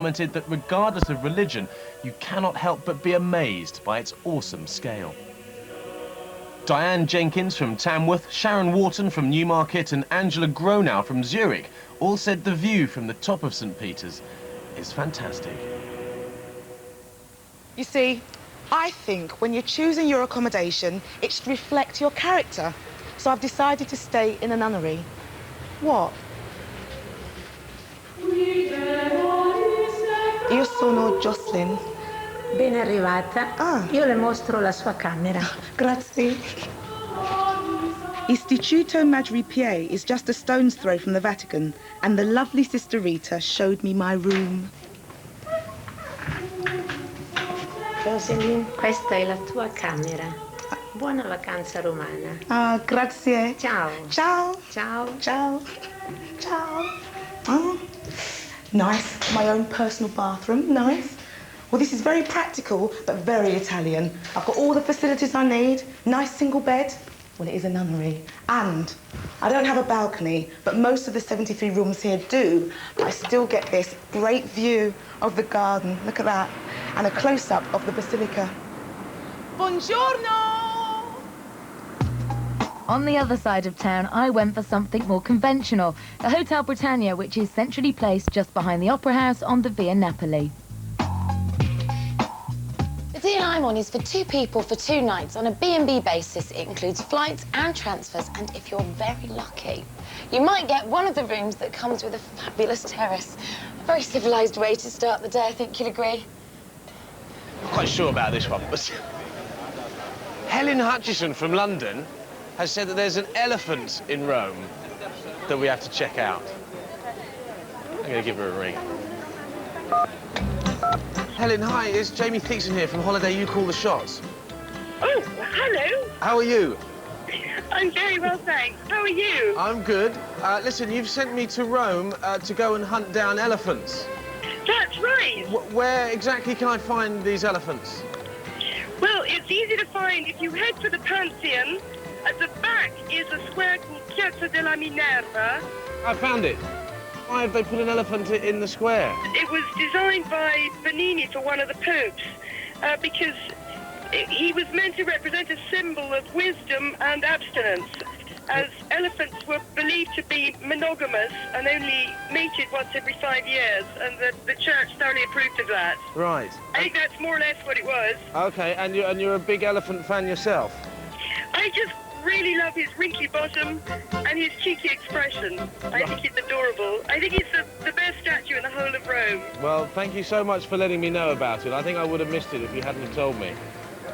commented that regardless of religion, you cannot help but be amazed by its awesome scale. Diane Jenkins from Tamworth, Sharon Wharton from Newmarket and Angela Gronow from Zurich all said the view from the top of St. Peter's is fantastic. You see, I think when you're choosing your accommodation, it should reflect your character. So I've decided to stay in a nunnery. What? Io sono Jocelyn. Ben arrivata. Ah. Io le mostro la sua camera. Grazie. Istituto Maggiore Pie is just a stone's throw from the Vatican, and the lovely Sister Rita showed me my room. Jocelyn, questa è la tua camera. Buona vacanza romana. Ah, grazie. Ciao. Ciao. Ciao. Ciao. Ciao. Oh. Nice. My own personal bathroom. Nice. Well, this is very practical, but very Italian. I've got all the facilities I need. Nice single bed. Well, it is a nunnery. And I don't have a balcony, but most of the 73 rooms here do. But I still get this great view of the garden. Look at that. And a close-up of the basilica. Buongiorno! On the other side of town, I went for something more conventional, the Hotel Britannia, which is centrally placed just behind the Opera House on the Via Napoli. The deal I'm on is for 2 people for 2 nights on a B&B basis. It includes flights and transfers, and if you're very lucky, you might get one of the rooms that comes with a fabulous terrace. A very civilised way to start the day, I think you'll agree. Not quite sure about this one, but Helen Hutchison from London has said that there's an elephant in Rome that we have to check out. I'm going to give her a ring. Helen, hi, it's Jamie Theakston here from Holiday You Call the Shots. Oh, hello. How are you? I'm very well, thanks. How are you? I'm good. Listen, you've sent me to Rome to go and hunt down elephants. That's right. Where exactly can I find these elephants? Well, it's easy to find. If you head to the Pantheon, at the back is a square called Piazza della Minerva. I found it. Why have they put an elephant in the square? It was designed by Bernini for one of the popes because he was meant to represent a symbol of wisdom and abstinence, as elephants were believed to be monogamous and only mated once every 5 years, and the church thoroughly approved of that. Right. I think that's more or less what it was. Okay, and you're a big elephant fan yourself? I just really love his wrinkly bottom and his cheeky expression. I think he's adorable. I think he's the best statue in the whole of Rome. Well, thank you so much for letting me know about it. I think I would have missed it if you hadn't have told me.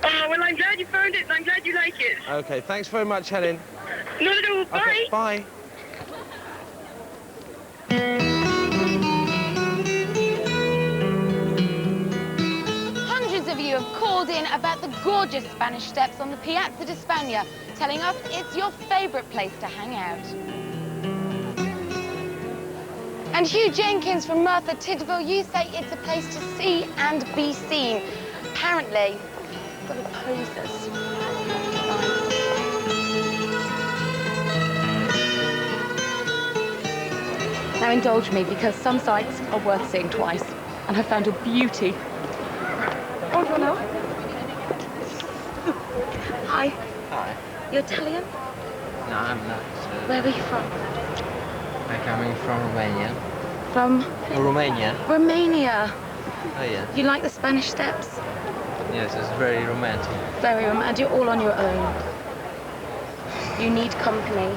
Oh, well, I'm glad you found it and I'm glad you like it. Okay, thanks very much, Helen. Not at all. Bye. Okay, bye. Hundreds of you have called in about the gorgeous Spanish Steps on the Piazza di Spagna, telling us it's your favourite place to hang out. And Hugh Jenkins from Merthyr Tydfil, you say it's a place to see and be seen. Apparently, you've got to pose us. Now indulge me, because some sights are worth seeing twice, and I found a beauty. Buongiorno. Hi. Hi. You Italian? No, I'm not. Where are you from? I'm coming from Romania. From? Romania? Romania. Oh, yeah. You like the Spanish Steps? Yes, it's very romantic. Very romantic. You're all on your own. You need company.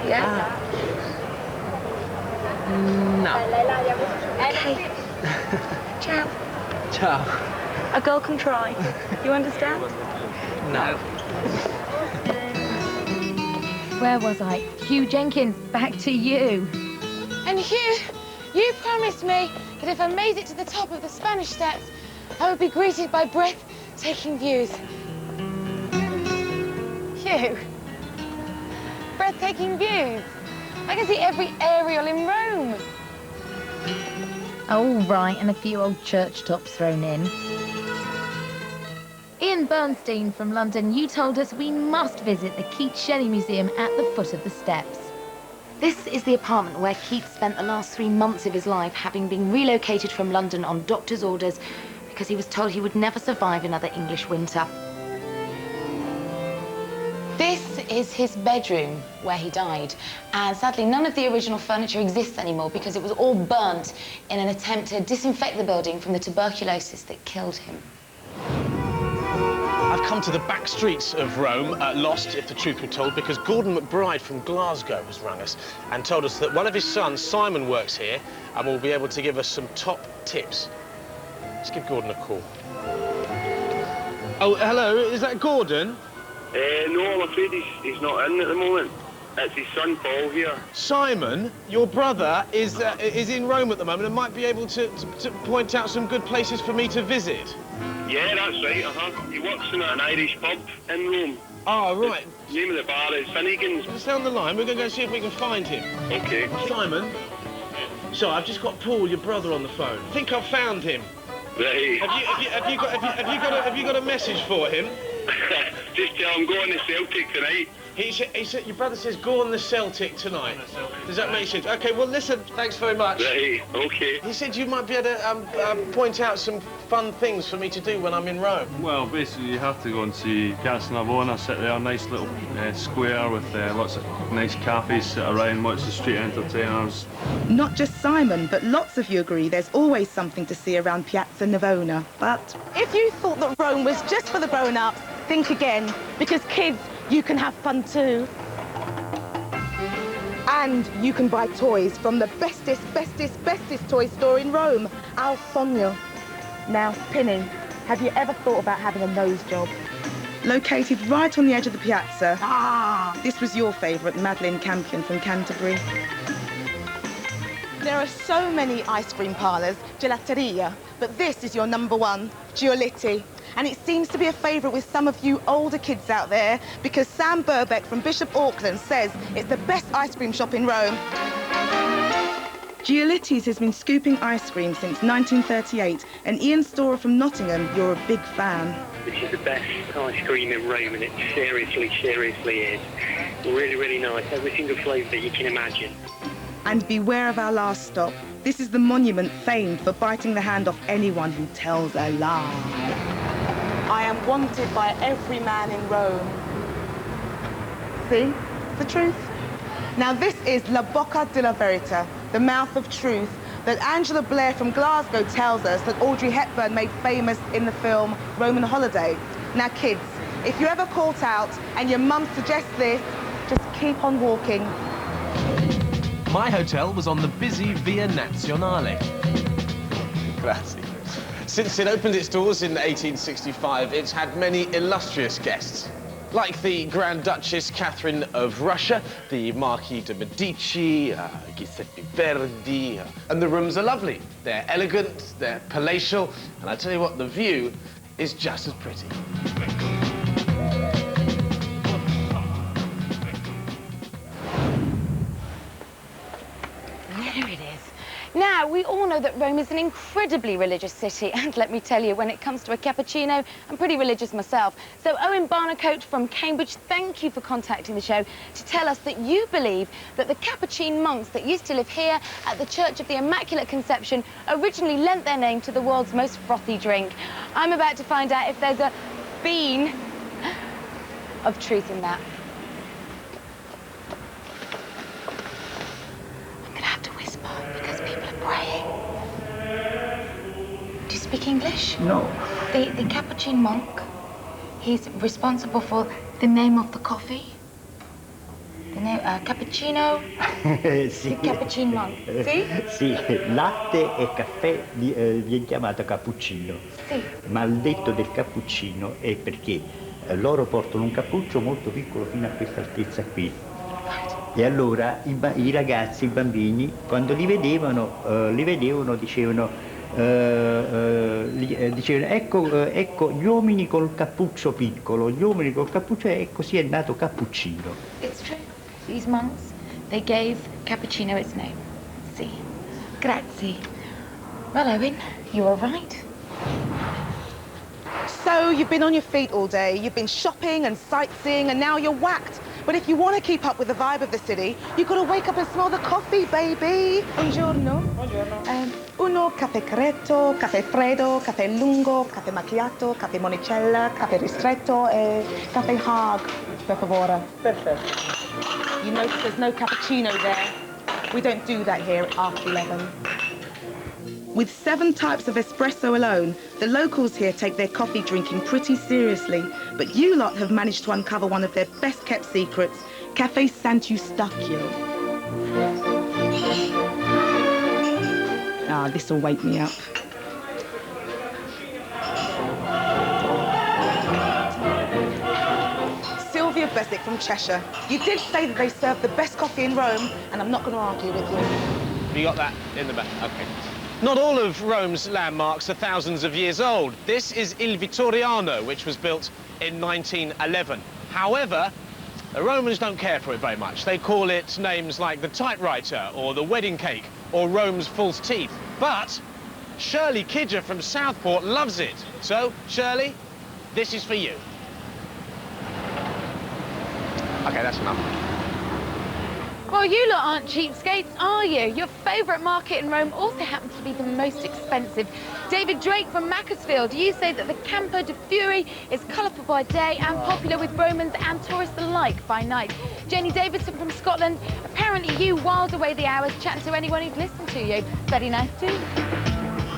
Yes? No. Okay. Ciao. Ciao. A girl can try. You understand? No. Where was I? Hugh Jenkins, back to you. And Hugh, you promised me that if I made it to the top of the Spanish Steps, I would be greeted by breathtaking views. Hugh, breathtaking views. I can see every aerial in Rome. Oh, right, and a few old church tops thrown in. Ian Bernstein from London, you told us we must visit the Keats Shelley Museum at the foot of the steps. This is the apartment where Keith spent the last 3 months of his life, having been relocated from London on doctor's orders because he was told he would never survive another English winter. This is his bedroom where he died, and sadly none of the original furniture exists anymore because it was all burnt in an attempt to disinfect the building from the tuberculosis that killed him. I've come to the back streets of Rome, lost, if the truth were told, because Gordon McBride from Glasgow has rung us and told us that one of his sons, Simon, works here and will be able to give us some top tips. Let's give Gordon a call. Oh, hello, is that Gordon? No, I'm afraid he's not in at the moment. It's his son, Paul, here. Simon, your brother, is in Rome at the moment and might be able to point out some good places for me to visit. Yeah, that's right, He works in an Irish pub in Rome. Oh, right. The name of the bar is Finnegan's. Stay on the line, we're going to go see if we can find him. OK. Simon? Sorry, I've just got Paul, your brother, on the phone. I think I've found him. Right. Have you got a message for him? Just tell him go on the Celtic tonight. He said, your brother says, go on the Celtic tonight. Does that make sense? OK, well, listen, thanks very much. Right, OK. He said you might be able to point out some fun things for me to do when I'm in Rome. Well, basically, you have to go and see Piazza Navona, sit there, a nice little square with lots of nice cafes, sit around, watch the street entertainers. Not just Simon, but lots of you agree there's always something to see around Piazza Navona. But if you thought that Rome was just for the grown-ups, think again, because kids, you can have fun too. And you can buy toys from the bestest toy store in Rome, Al Sogno. Now, Pinny, have you ever thought about having a nose job? Located right on the edge of the piazza. This was your favourite, Madeleine Campion from Canterbury. There are so many ice cream parlours, gelateria, but this is your number one, Giolitti. And it seems to be a favourite with some of you older kids out there because Sam Burbeck from Bishop Auckland says it's the best ice cream shop in Rome. Giolitti's has been scooping ice cream since 1938, and Ian Storer from Nottingham, you're a big fan. This is the best ice cream in Rome, and it seriously is. Really, really nice. Every single flavour that you can imagine. And beware of our last stop. This is the monument famed for biting the hand off anyone who tells a lie. I am wanted by every man in Rome. See? The truth. Now this is La Bocca della Verità, the mouth of truth, that Angela Blair from Glasgow tells us that Audrey Hepburn made famous in the film Roman Holiday. Now kids, if you're ever caught out and your mum suggests this, just keep on walking. My hotel was on the busy Via Nazionale. Grazie. Since it opened its doors in 1865, it's had many illustrious guests, like the Grand Duchess Catherine of Russia, the Marquis de Medici, Giuseppe Verdi, and the rooms are lovely. They're elegant, they're palatial, and I tell you what, the view is just as pretty. There it is. Now, we all know that Rome is an incredibly religious city, and let me tell you, when it comes to a cappuccino, I'm pretty religious myself. So Owen Barnacote from Cambridge, thank you for contacting the show to tell us that you believe that the Capuchin monks that used to live here at the Church of the Immaculate Conception originally lent their name to the world's most frothy drink. I'm about to find out if there's a bean of truth in that. Because people are praying. Do you speak English? No. The Capuchin monk, he's responsible for the name of the coffee. The name, cappuccino. Sì. The Capuchin monk. Sì? Sì, latte e caffè viene chiamato cappuccino. Sì. Ma il detto del cappuccino è perché loro portano un cappuccio molto piccolo fino a questa altezza qui. E allora i ragazzi, i bambini, quando li vedevano dicevano ecco gli uomini col cappuccio piccolo, gli uomini col cappuccio, e così è nato cappuccino. It's true. These monks, they gave cappuccino its name. Sì. Grazie. Well, Owen, you were right. So you've been on your feet all day, you've been shopping and sightseeing, and now you're whacked But if you want to keep up with the vibe of the city, you've got to wake up and smell the coffee, baby. Buongiorno. Buongiorno. Uno caffè corretto, caffè freddo, caffè lungo, caffè macchiato, caffè monicella, caffè ristretto, e caffè hard, per favore. Perfetto. You notice there's no cappuccino there. We don't do that here after 11. With 7 types of espresso alone, the locals here take their coffee drinking pretty seriously. But you lot have managed to uncover one of their best-kept secrets, Caffè Sant'Eustachio. Ah, this'll wake me up. Sylvia Beswick from Cheshire. You did say that they serve the best coffee in Rome, and I'm not going to argue with you. You got that in the back? OK. Not all of Rome's landmarks are thousands of years old. This is Il Vittoriano, which was built in 1911. However, the Romans don't care for it very much. They call it names like the typewriter or the wedding cake or Rome's false teeth. But Shirley Kidger from Southport loves it. So, Shirley, this is for you. OK, that's enough. Well, you lot aren't cheapskates, are you? Your favourite market in Rome also happens to be the most expensive. David Drake from Macclesfield, you say that the Campo de Fury is colourful by day and popular with Romans and tourists alike by night. Jenny Davidson from Scotland, apparently you whiled away the hours chatting to anyone who'd listen to you. Very nice too.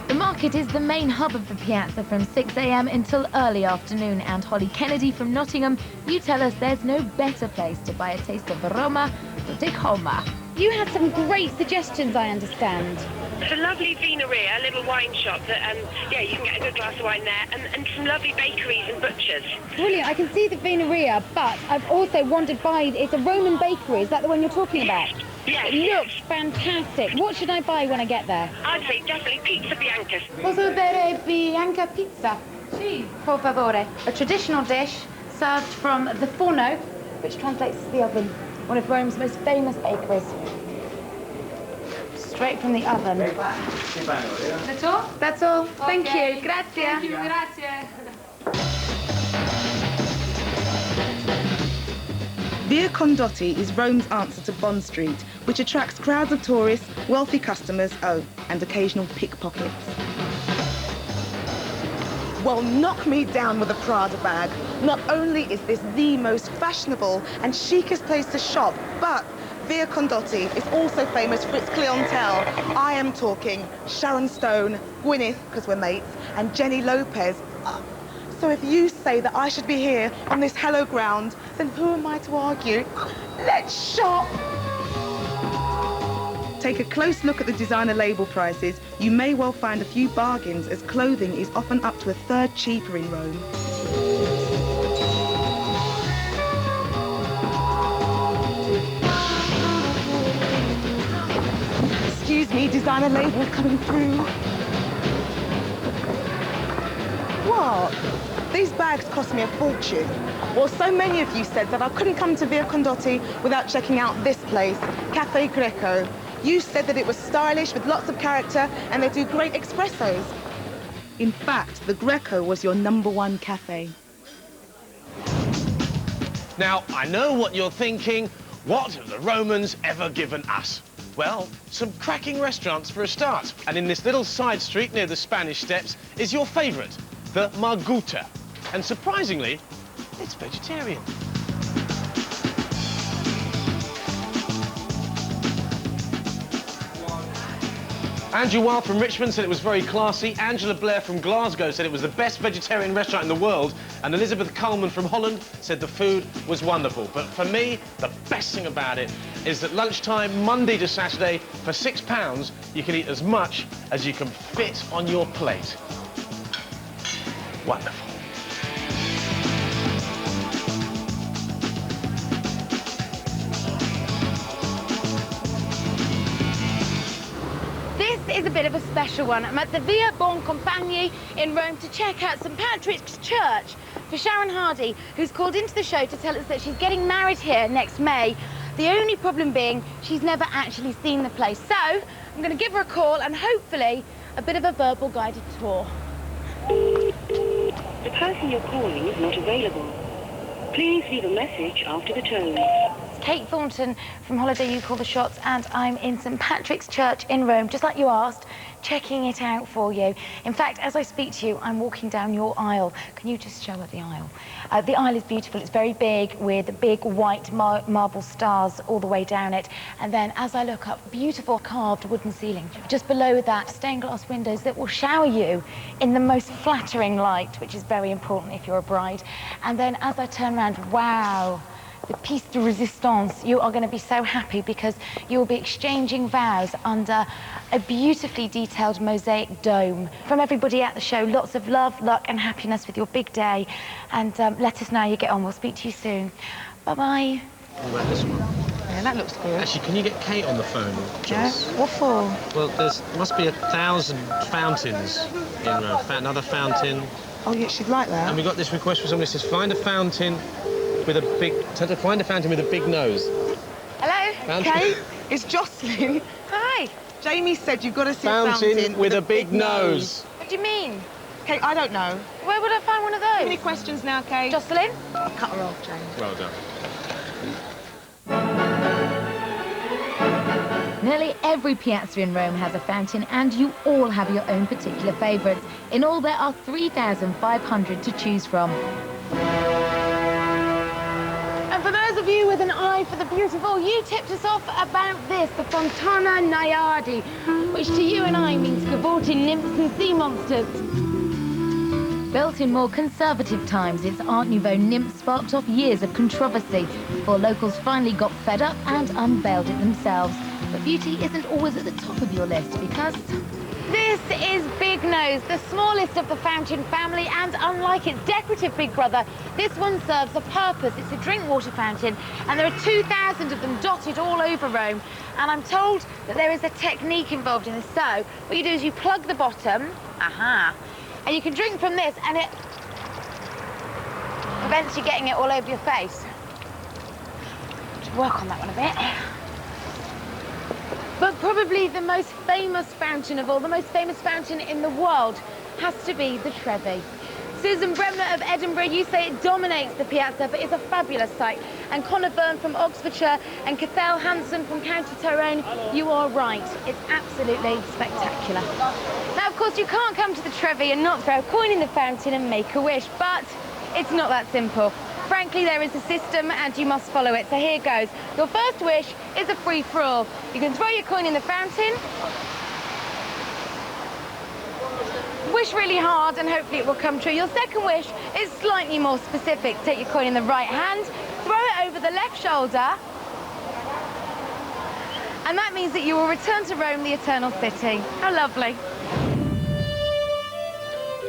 The market is the main hub of the piazza from 6 a.m. until early afternoon, and Holly Kennedy from Nottingham, you tell us there's no better place to buy a taste of Roma than take Homa. You had some great suggestions, I understand. It's a lovely vineria, a little wine shop that, yeah, you can get a good glass of wine there, and some lovely bakeries and butchers. Brilliant, I can see the vineria, but I've also wandered by, it's a Roman bakery, is that the one you're talking about? Yes. It looks fantastic. What should I buy when I get there? I'd say definitely pizza bianca. Posso bere bianca pizza? Sì. Por favore. A traditional dish served from the forno, which translates to the oven, one of Rome's most famous bakeries. Straight from the oven. That's all? That's all. Okay. Thank you. Grazie. Thank you. Grazie. Via Condotti is Rome's answer to Bond Street, which attracts crowds of tourists, wealthy customers, and occasional pickpockets. Well, knock me down with a Prada bag. Not only is this the most fashionable and chicest place to shop, but Via Condotti is also famous for its clientele. I am talking Sharon Stone, Gwyneth, because we're mates, and Jenny Lopez. So if you say that I should be here on this hallowed ground, then who am I to argue? Let's shop! Take a close look at the designer label prices. You may well find a few bargains, as clothing is often up to a third cheaper in Rome. Excuse me, designer label coming through. What? These bags cost me a fortune. Well, so many of you said that I couldn't come to Via Condotti without checking out this place, Caffè Greco. You said that it was stylish with lots of character and they do great espressos. In fact, the Greco was your #1 cafe. Now, I know what you're thinking. What have the Romans ever given us? Well, some cracking restaurants for a start. And in this little side street near the Spanish Steps is your favourite, the Marguta. And surprisingly, it's vegetarian. Andrew Wilde from Richmond said it was very classy. Angela Blair from Glasgow said it was the best vegetarian restaurant in the world. And Elizabeth Coleman from Holland said the food was wonderful. But for me, the best thing about it is that lunchtime, Monday to Saturday, for £6, you can eat as much as you can fit on your plate. Wonderful. This is a bit of a special one. I'm at the Via Boncompagni in Rome to check out St Patrick's Church for Sharon Hardy, who's called into the show to tell us that she's getting married here next May. The only problem being she's never actually seen the place. So I'm going to give her a call and hopefully a bit of a verbal guided tour. The person you're calling is not available. Please leave a message after the tone. It's Kate Thornton from Holiday You Call the Shots, and I'm in St Patrick's Church in Rome, just like you asked, checking it out for you. In fact, as I speak to you, I'm walking down your aisle. Can you just show her the aisle? The aisle is beautiful. It's very big, with big white marble stars all the way down it. And then as I look up, beautiful carved wooden ceiling. Just below that, stained glass windows that will shower you in the most flattering light, which is very important if you're a bride. And then as I turn around, wow, the piece de resistance. You are going to be so happy because you will be exchanging vows under a beautifully detailed mosaic dome. From everybody at the show, lots of love, luck and happiness with your big day. And let us know how you get on. We'll speak to you soon. Bye-bye. What about this one? Yeah, that looks good. Actually, can you get Kate on the phone, Joss? Yeah? What for? Well, there's must be 1,000 fountains in Rome. Another fountain. Oh, yeah, she'd like that. And we got this request from somebody who says, find a fountain with a big... Find a fountain with a big nose. Hello? Fountain. Kate, it's Jocelyn. Hi. Jamie said you've got to see a fountain with a big nose. What do you mean? Kate, I don't know. Where would I find one of those? Any questions now, Kate? Jocelyn? I'll cut her off, Jamie. Well done. Nearly every piazza in Rome has a fountain, and you all have your own particular favourites. In all, there are 3,500 to choose from. And for those of you with an eye for the beautiful, you tipped us off about this, the Fontana Naiadi, which to you and I means cavorting nymphs and sea monsters. Built in more conservative times, its Art Nouveau nymph sparked off years of controversy before locals finally got fed up and unveiled it themselves. But beauty isn't always at the top of your list because... This is Big Nose, the smallest of the fountain family, and unlike its decorative big brother, this one serves a purpose. It's a drink water fountain, and there are 2,000 of them dotted all over Rome. And I'm told that there is a technique involved in this. So, what you do is you plug the bottom, and you can drink from this, and it prevents you getting it all over your face. Should work on that one a bit. But probably the most famous fountain of all, the most famous fountain in the world, has to be the Trevi. Susan Bremner of Edinburgh, you say it dominates the piazza, but it's a fabulous sight. And Connor Byrne from Oxfordshire and Cathal Hanson from County Tyrone, you are right. It's absolutely spectacular. Now, of course, you can't come to the Trevi and not throw a coin in the fountain and make a wish, but it's not that simple. Frankly, there is a system and you must follow it. So here goes. Your first wish is a free-for-all. You can throw your coin in the fountain, wish really hard and hopefully it will come true. Your second wish is slightly more specific. Take your coin in the right hand, throw it over the left shoulder, and that means that you will return to Rome, the Eternal City. How lovely.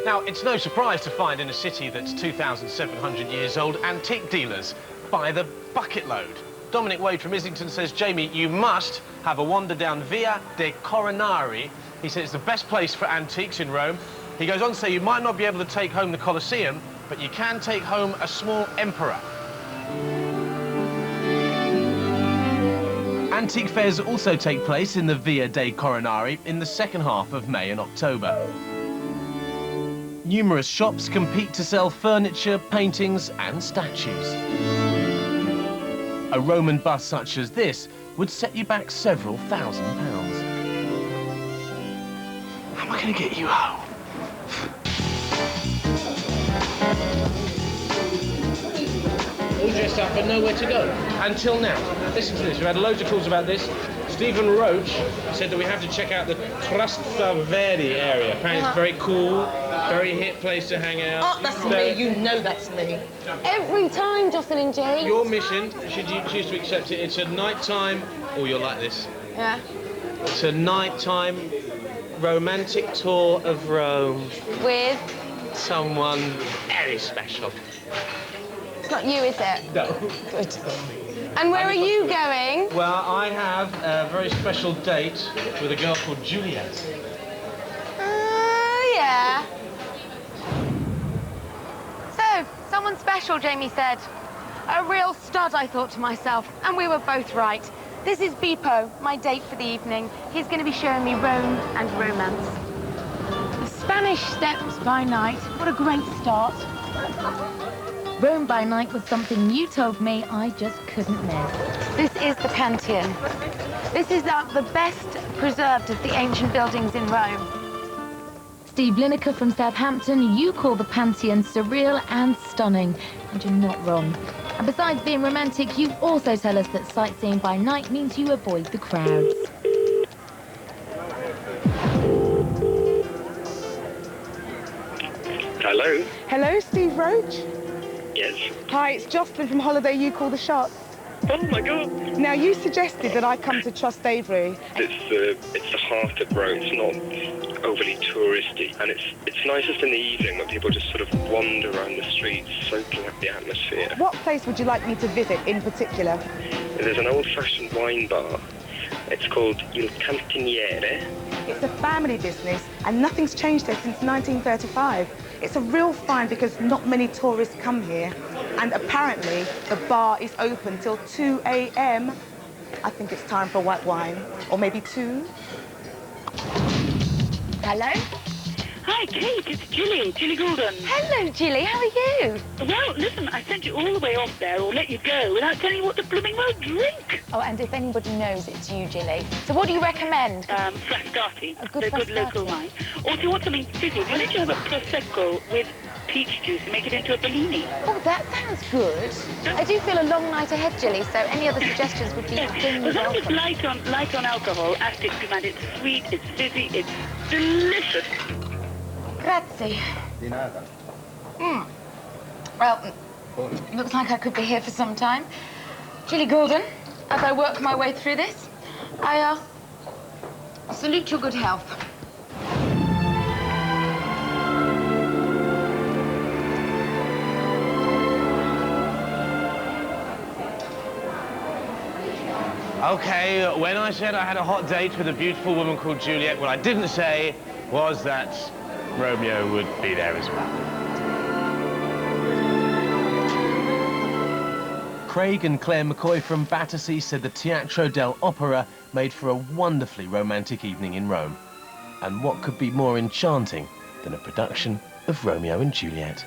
Now, it's no surprise to find in a city that's 2,700 years old, antique dealers by the bucket load. Dominic Wade from Islington says, Jamie, you must have a wander down Via dei Coronari. He says it's the best place for antiques in Rome. He goes on to say you might not be able to take home the Colosseum, but you can take home a small emperor. Antique fairs also take place in the Via dei Coronari in the second half of May and October. Numerous shops compete to sell furniture, paintings and statues. A Roman bust such as this would set you back several £1,000s. How am I going to get you home? All dressed up but nowhere to go. Until now. Listen to this, we've had loads of calls about this. Stephen Roach said that we have to check out the Trastevere area. Apparently it's very cool, very hip place to hang out. Oh, that's me. You know that's me. Every time, Jocelyn Jee. Your mission, should you choose to accept it, it's a nighttime... Oh, you'll like this. Yeah. It's a nighttime romantic tour of Rome. With? Someone very special. It's not you, is it? No. Good. And where are you going? Well, I have a very special date with a girl called Juliet. Yeah. So, someone special, Jamie said. A real stud, I thought to myself, and we were both right. This is Bippo, my date for the evening. He's going to be showing me Rome and romance. The Spanish Steps by night. What a great start. Rome by night was something you told me I just couldn't miss. This is the Pantheon. This is the best preserved of the ancient buildings in Rome. Steve Lineker from Southampton, you call the Pantheon surreal and stunning, and you're not wrong. And besides being romantic, you also tell us that sightseeing by night means you avoid the crowds. Hello? Hello, Steve Roach? Yes. Hi, it's Jocelyn from Holiday You Call the Shots. Oh my God. Now, you suggested that I come to Trostavery. It's the heart of Rome. It's not overly touristy, and it's nicest in the evening when people just sort of wander around the streets, soaking up the atmosphere. What place would you like me to visit in particular? There's an old-fashioned wine bar. It's called Il Cantiniere. It's a family business, and nothing's changed there since 1935. It's a real find because not many tourists come here. And apparently, the bar is open till 2 a.m. I think it's time for white wine. Or maybe 2. Hello? Hi, Kate, it's Jilly Goulden. Hello, Jilly, how are you? Well, listen, I sent you all the way off there, or let you go, without telling you what to blooming well drink. Oh, and if anybody knows, it's you, Jilly. So what do you recommend? Frascati. A good They're good Frascati. local wine. Or if you want something fizzy, why don't you have a Prosecco with peach juice and make it into a Bellini? Oh, that sounds good. I do feel a long night ahead, Jilly, so any other suggestions would be extremely As long as it's welcome. light on alcohol, Aztec Command, it's sweet, it's fizzy, it's delicious. Grazie. Di nada. Well, looks like I could be here for some time. Jilly Goulden, as I work my way through this, I salute your good health. Okay, when I said I had a hot date with a beautiful woman called Juliet, what I didn't say was that Romeo would be there as well. Craig and Claire McCoy from Battersea said the Teatro dell'Opera made for a wonderfully romantic evening in Rome. And what could be more enchanting than a production of Romeo and Juliet?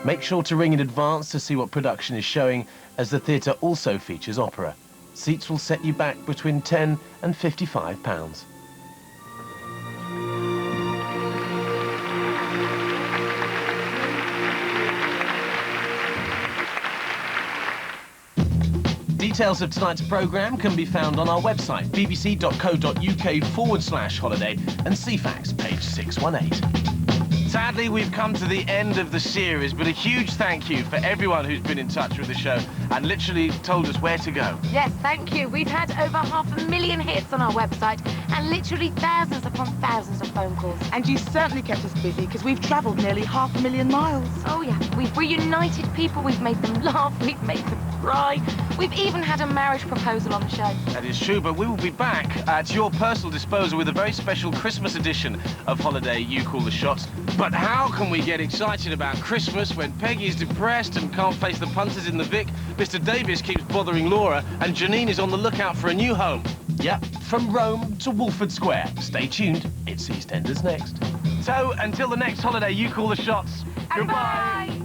Make sure to ring in advance to see what production is showing, as the theatre also features opera. Seats will set you back between £10 and £55. Details of tonight's programme can be found on our website, bbc.co.uk/holiday, and CFAX, page 618. Sadly, we've come to the end of the series, but a huge thank you for everyone who's been in touch with the show and literally told us where to go. Yes, thank you. We've had over 500,000 hits on our website and literally thousands upon thousands of phone calls. And you certainly kept us busy because we've travelled nearly 500,000 miles. Oh, yeah. We've reunited people. We've made them laugh. We've made them cry. We've even had a marriage proposal on the show. That is true, but we will be back at your personal disposal with a very special Christmas edition of Holiday You Call the Shots. But how can we get excited about Christmas when Peggy is depressed and can't face the punters in the Vic, Mr. Davies keeps bothering Laura, and Janine is on the lookout for a new home? Yep, from Rome to Wolford Square. Stay tuned, it's EastEnders next. So, until the next Holiday You Call the Shots, goodbye!